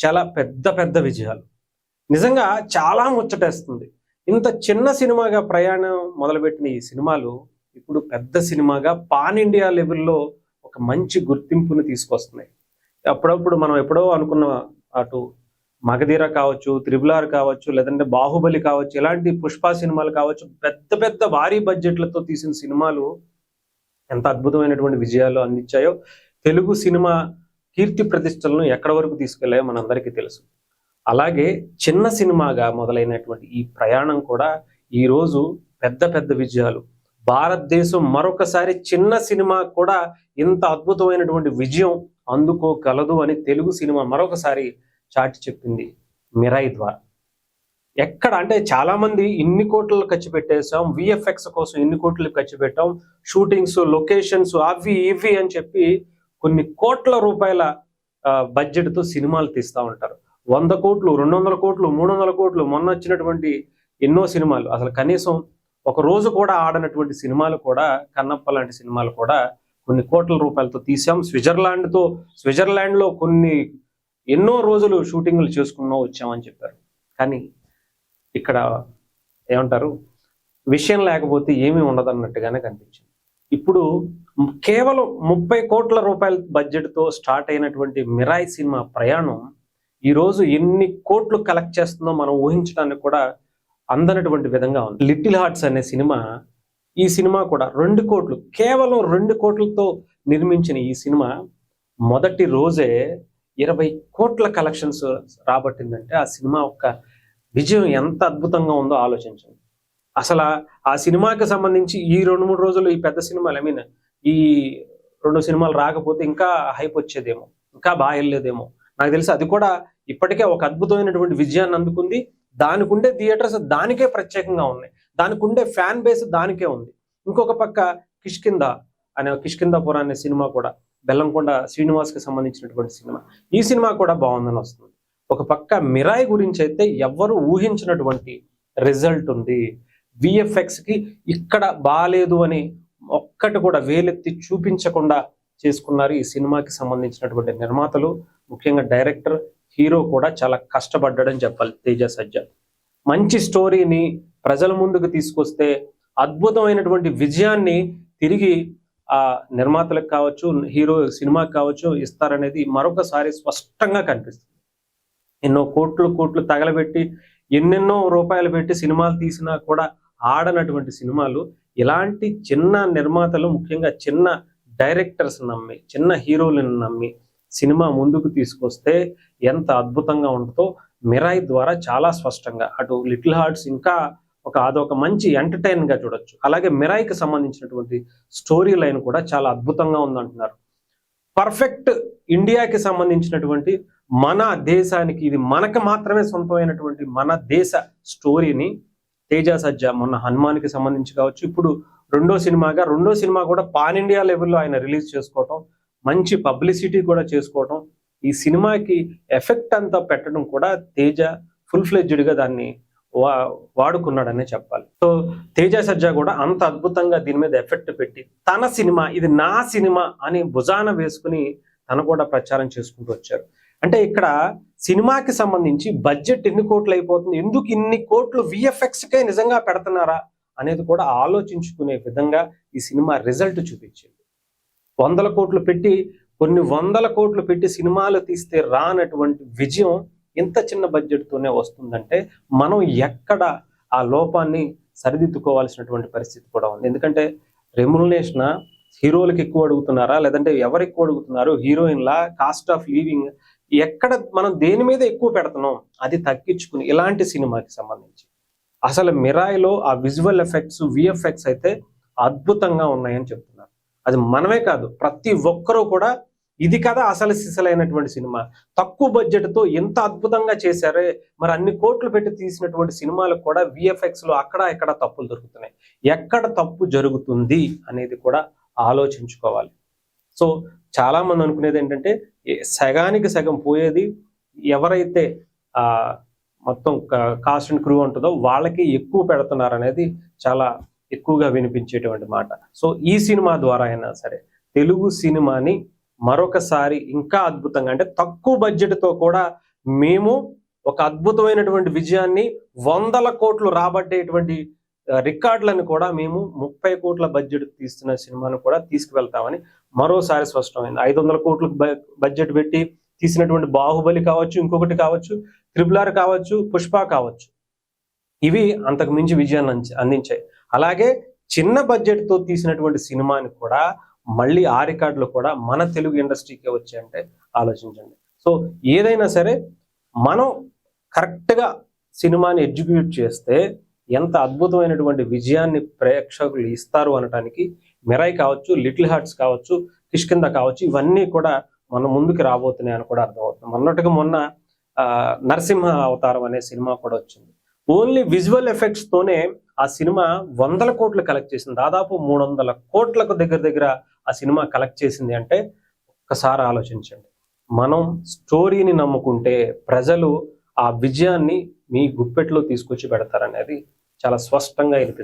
చాలా పెద్ద పెద్ద విజయాలు. నిజంగా చాలా ముచ్చటేస్తుంది. ఇంత చిన్న సినిమాగా ప్రయాణం మొదలుపెట్టిన ఈ సినిమాలు ఇప్పుడు పెద్ద సినిమాగా పాన్ ఇండియా లెవెల్‌లో ఒక మంచి గుర్తింపుని తీసుకొస్తున్నాయి. అప్పుడప్పుడు మనం ఎప్పుడో అనుకున్న అటు 'మగధీర' కావచ్చు, 'త్రిబుల్ ఆర్' కావచ్చు, లేదంటే 'బాహుబలి' కావచ్చు, ఇలాంటి 'పుష్ప' సినిమాలు కావచ్చు, పెద్ద పెద్ద భారీ బడ్జెట్‌లతో తీసిన సినిమాలు ఎంత అద్భుతమైనటువంటి విజయాలు అందించాయో, తెలుగు సినిమా కీర్తి ప్రతిష్టలను ఎక్కడి వరకు తీసుకెళ్లాయో మనందరికీ తెలుసు. అలాగే చిన్న సినిమాగా మొదలైనటువంటి ఈ ప్రయాణం కూడా ఈరోజు పెద్ద పెద్ద విజయాలు. భారతదేశం మరొకసారి చిన్న సినిమా కూడా ఇంత అద్భుతమైనటువంటి విజయం అందుకోగలదు అని తెలుగు సినిమా మరొకసారి చాటి చెప్పింది 'మిరాయి' ద్వారా. ఎక్కడ అంటే చాలా మంది ఇన్ని కోట్లు ఖర్చు పెట్టేశాం, విఎఫ్ఎక్స్ కోసం ఇన్ని కోట్లు ఖర్చు పెట్టాం, షూటింగ్స్, లొకేషన్స్ అవి ఇవి అని చెప్పి కొన్ని కోట్ల రూపాయల బడ్జెట్తో సినిమాలు తీస్తూ ఉంటారు. 100 కోట్లు, 200 కోట్లు, 300 కోట్లు, మొన్న వచ్చినటువంటి ఎన్నో సినిమాలు అసలు కనీసం ఒక రోజు కూడా ఆడనటువంటి సినిమాలు కూడా, కన్నప్ప లాంటి సినిమాలు కూడా కొన్ని కోట్ల రూపాయలతో తీసాం. స్విట్జర్లాండ్లో కొన్ని ఎన్నో రోజులు షూటింగ్లు చేసుకున్నాం వచ్చామని చెప్పారు. కానీ ఇక్కడ ఏమంటారు, విషయం లేకపోతే ఏమీ ఉండదన్నట్టుగానే కనిపించింది. ఇప్పుడు కేవలం 30 కోట్ల రూపాయల బడ్జెట్తో స్టార్ట్ అయినటువంటి 'మిరాయి' సినిమా ప్రయాణం ఈరోజు ఎన్ని కోట్లు కలెక్ట్ చేస్తుందో మనం ఊహించడానికి కూడా అందనటువంటి విధంగా ఉంది. 'లిటిల్ హార్ట్స్' అనే సినిమా, ఈ సినిమా కూడా 2 కోట్లు, కేవలం 2 కోట్లతో నిర్మించిన ఈ సినిమా మొదటి రోజే 20 కోట్ల కలెక్షన్స్ రాబట్టిందంటే ఆ సినిమా యొక్క విజయం ఎంత అద్భుతంగా ఉందో ఆలోచించండి. అసలు ఆ సినిమాకి సంబంధించి ఈ 2-3 రోజులు ఈ పెద్ద సినిమాలు ఈ 2 సినిమాలు రాకపోతే ఇంకా హైప్ వచ్చేదేమో, ఇంకా బాగా వెళ్ళేదేమో. నాకు తెలిసి అది కూడా ఇప్పటికే ఒక అద్భుతమైనటువంటి విజయాన్ని అందుకుంది. దానికి ఉండే థియేటర్స్ దానికే ప్రత్యేకంగా ఉన్నాయి, దానికి ఉండే ఫ్యాన్ బేస్ దానికే ఉంది. ఇంకొక పక్క 'కిష్కింధాపురం' అనే సినిమా కూడా, బెల్లంకొండ శ్రీనివాస్కి సంబంధించినటువంటి సినిమా, ఈ సినిమా కూడా బాగుందని వస్తుంది. ఒక పక్క 'మిరాయి' గురించి అయితే ఎవ్వరు ఊహించినటువంటి రిజల్ట్ ఉంది. విఎఫ్ఎక్స్కి ఇక్కడ బాలేదు అని ఒక్కటి కూడా వేలెత్తి చూపించకుండా చేసుకున్నారు ఈ సినిమాకి సంబంధించినటువంటి నిర్మాతలు, ముఖ్యంగా డైరెక్టర్, హీరో కూడా చాలా కష్టపడ్డాడని చెప్పాలి. తేజ సజ్జా మంచి స్టోరీని ప్రజల ముందుకు తీసుకొస్తే అద్భుతమైనటువంటి విజయాన్ని తిరిగి ఆ నిర్మాతలకు కావచ్చు, హీరో సినిమాకి కావచ్చు ఇస్తారనేది మరొకసారి స్పష్టంగా కనిపిస్తుంది. ఎన్నో కోట్లు తగలబెట్టి ఎన్నెన్నో రూపాయలు పెట్టి సినిమాలు తీసినా కూడా ఆడనటువంటి సినిమాలు ఇలాంటి చిన్న నిర్మాతలు, ముఖ్యంగా చిన్న డైరెక్టర్స్ నమ్మి, చిన్న హీరోలను నమ్మి సినిమా ముందుకు తీసుకొస్తే ఎంత అద్భుతంగా ఉంటుందో 'మిరాయి' ద్వారా చాలా స్పష్టంగా, అటు 'లిటిల్ హార్ట్స్' ఇంకా అదొక మంచి ఎంటర్టైన్గా చూడొచ్చు. అలాగే 'మిరాయి'కి సంబంధించినటువంటి స్టోరీ లైన్ కూడా చాలా అద్భుతంగా ఉందంటున్నారు. పర్ఫెక్ట్ ఇండియాకి సంబంధించినటువంటి, మన దేశానికి, ఇది మనకు మాత్రమే సొంతమైనటువంటి మన దేశ స్టోరీని తేజ సజ్జా మొన్న 'హనుమాన్'కి సంబంధించి కావచ్చు, ఇప్పుడు రెండో సినిమా కూడా పాన్ ఇండియా లెవెల్లో ఆయన రిలీజ్ చేసుకోవటం, మంచి పబ్లిసిటీ కూడా చేసుకోవటం, ఈ సినిమాకి ఎఫెక్ట్ అంతా పెట్టడం కూడా తేజ ఫుల్ ఫ్లెడ్జ్డ్గా దాన్ని వాడుకున్నాడనే చెప్పాలి. సో తేజ సజ్జా కూడా అంత అద్భుతంగా దీని మీద ఎఫెక్ట్ పెట్టి తన సినిమా, ఇది నా సినిమా అని భుజాన వేసుకుని తను కూడా ప్రచారం చేసుకుంటూ వచ్చారు. అంటే ఇక్కడ సినిమాకి సంబంధించి బడ్జెట్ ఎన్ని కోట్లు అయిపోతుంది, ఎందుకు ఇన్ని కోట్లు విఎఫ్ఎక్స్కే నిజంగా పెడుతున్నారా అనేది కూడా ఆలోచించుకునే విధంగా ఈ సినిమా రిజల్ట్ చూపించింది. 100 కోట్లు పెట్టి, కొన్ని 100 కోట్లు పెట్టి సినిమాలు తీస్తే రానటువంటి విజయం ఇంత చిన్న బడ్జెట్తోనే వస్తుందంటే మనం ఎక్కడ ఆ లోపాన్ని సరిదిద్దుకోవాల్సినటువంటి పరిస్థితి కూడా ఉంది. ఎందుకంటే రెమ్యునరేషన్ హీరోలకు ఎక్కువ అడుగుతున్నారా, లేదంటే ఎవరు ఎక్కువ అడుగుతున్నారు, హీరోయిన్లా, కాస్ట్ ఆఫ్ లివింగ్, ఎక్కడ మనం దేని మీద ఎక్కువ పెడుతున్నాం అది తగ్గించుకుని ఇలాంటి సినిమాకి సంబంధించి అసలు 'మిరాయి'లో ఆ విజువల్ ఎఫెక్ట్స్, విఎఫ్ఎక్స్ అయితే అద్భుతంగా ఉన్నాయని చెప్తున్నారు. అది మనమే కాదు, ప్రతి ఒక్కరూ కూడా ఇది కదా అసలు సిసలైనటువంటి సినిమా, తక్కువ బడ్జెట్తో ఎంత అద్భుతంగా చేశారే, మరి అన్ని కోట్లు పెట్టి తీసినటువంటి సినిమాలకు కూడా విఎఫ్ఎక్స్లో అక్కడ ఇక్కడ తప్పులు దొరుకుతున్నాయి. ఎక్కడ తప్పు జరుగుతుంది అనేది కూడా ఆలోచించుకోవాలి. సో చాలా మంది అనుకునేది ఏంటంటే సగానికి సగం పోయేది ఎవరైతే మొత్తం కాస్ట్ అండ్ క్రూ ఉంటుందో వాళ్ళకి ఎక్కువ పెడుతున్నారు అనేది చాలా ఎక్కువగా వినిపించేటువంటి మాట. సో ఈ సినిమా ద్వారా అయినా సరే తెలుగు సినిమాని మరొకసారి ఇంకా అద్భుతంగా, అంటే తక్కువ బడ్జెట్తో కూడా మేము ఒక అద్భుతమైనటువంటి విజయాన్ని 100 కోట్లు రాబట్టేటువంటి రికార్డులను కూడా మేము 30 కోట్ల బడ్జెట్ తీస్తున్న సినిమాను కూడా తీసుకువెళ్తామని మరోసారి స్పష్టమైంది. 500 కోట్లకు బడ్జెట్ పెట్టి తీసినటువంటి బాహుబలి కావచ్చు, ఇంకొకటి కావచ్చు, RRR కావచ్చు, పుష్ప కావచ్చు, ఇవి అంతకు మించి విజయాన్ని అందించాయి. అలాగే చిన్న బడ్జెట్ తో తీసినటువంటి సినిమాని కూడా మళ్ళీ ఆ రికార్డులు కూడా మన తెలుగు ఇండస్ట్రీకే వచ్చాయంటే ఆలోచించండి. సో ఏదైనా సరే మనం కరెక్ట్గా సినిమాని ఎగ్జిక్యూట్ చేస్తే ఎంత అద్భుతమైనటువంటి విజయాన్ని ప్రేక్షకులు ఇస్తారు అనడానికి మిరాయి కావచ్చు, లిటిల్ హార్ట్స్ కావచ్చు, కిష్కింద కావచ్చు, ఇవన్నీ కూడా మన ముందుకు రాబోతున్నాయి అని కూడా అర్థమవుతుంది. మొన్నటికి మొన్న నరసింహ అవతారం అనే సినిమా కూడా వచ్చింది. ఓన్లీ విజువల్ ఎఫెక్ట్స్ తోనే ఆ సినిమా 100 కోట్లు కలెక్ట్ చేసింది. దాదాపు 300 కోట్లకు దగ్గర ఆ సినిమా కలెక్ట్ చేసింది అంటే ఒక్కసారి ఆలోచించండి. మనం స్టోరీని నమ్ముకుంటే ప్రజలు ఆ విజయాన్ని మీ గుప్పెట్లో తీసుకొచ్చి పెడతారనేది చాలా స్పష్టంగా